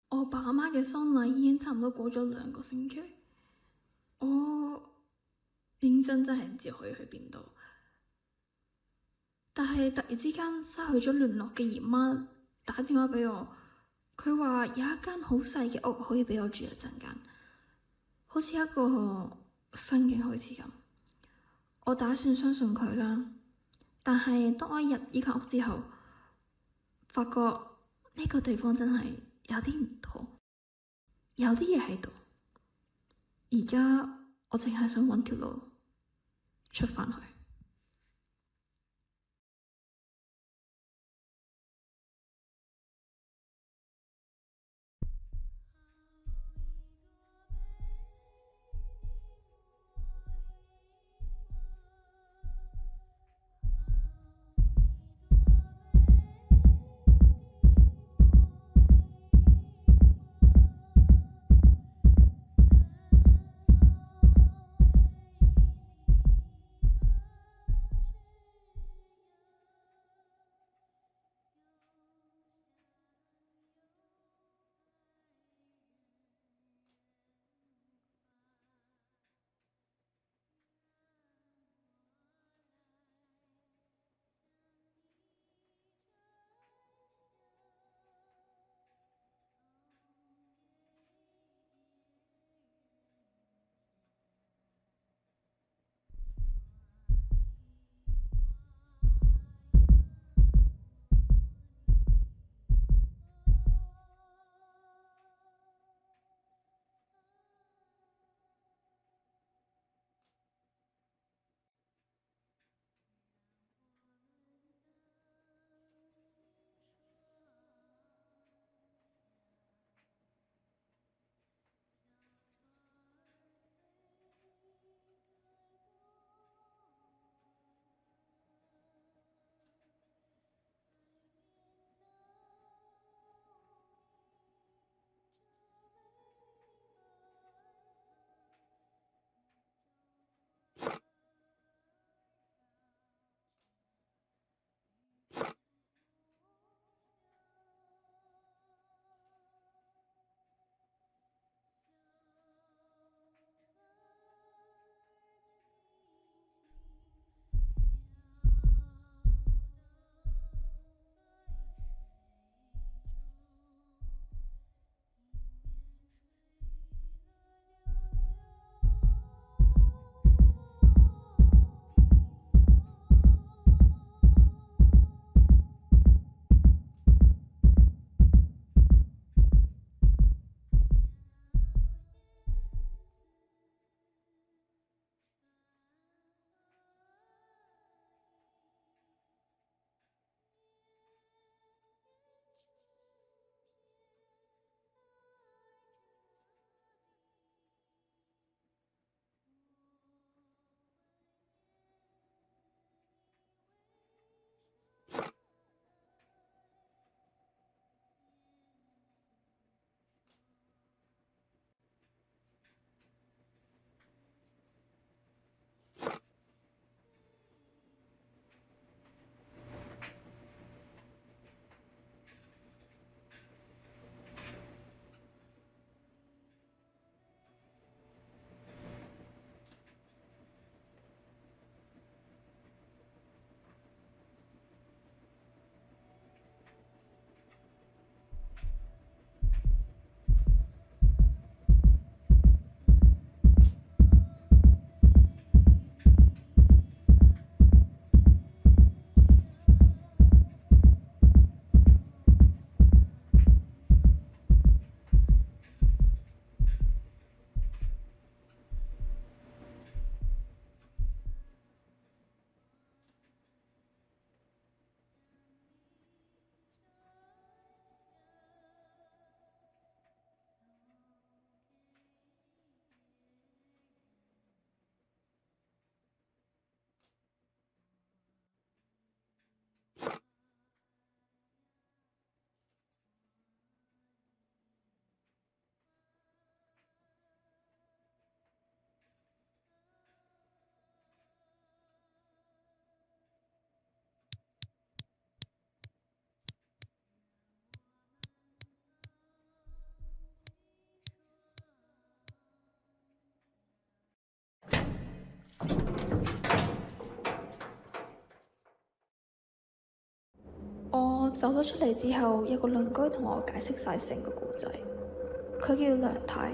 我爸媽嘅喪禮已經差唔多過咗2個星期，我認真係唔知可以去邊度。但係突然之間失去咗聯絡嘅姨媽打電話俾我，佢話有一間好細嘅屋可以俾我住一陣間，好似一個新嘅開始咁。我打算相信佢啦，但係當我入呢間屋之後，發覺呢個地方真係有啲唔妥，有啲嘢喺度。而家我淨係想搵條路出返去。走咗出嚟之後，有個鄰居同我解釋晒成個故仔。佢叫梁太，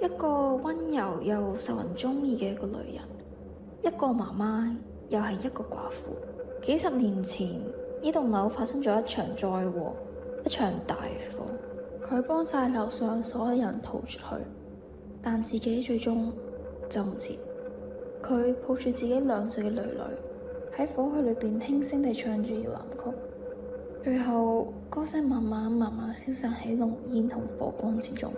一個溫柔又受人鍾意嘅一個女人，一個媽媽，又係一個寡婦。幾十年前，呢棟樓發生咗一場災禍，一場大火。佢幫晒樓上所有人逃出去，但自己最終走唔切。佢抱住自己2歲嘅女女，喺火海裏邊輕聲地唱住搖籃曲，最後歌聲慢慢消散喺濃煙同火光之中。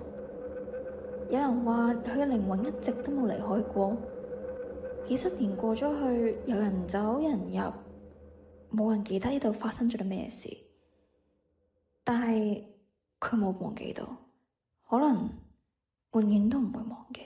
有人話佢嘅靈魂一直都冇離開過，幾十年過咗去，有人走有人入，冇人記得呢度發生咗啲咩事，但係佢冇忘記到，可能永遠都唔會忘記。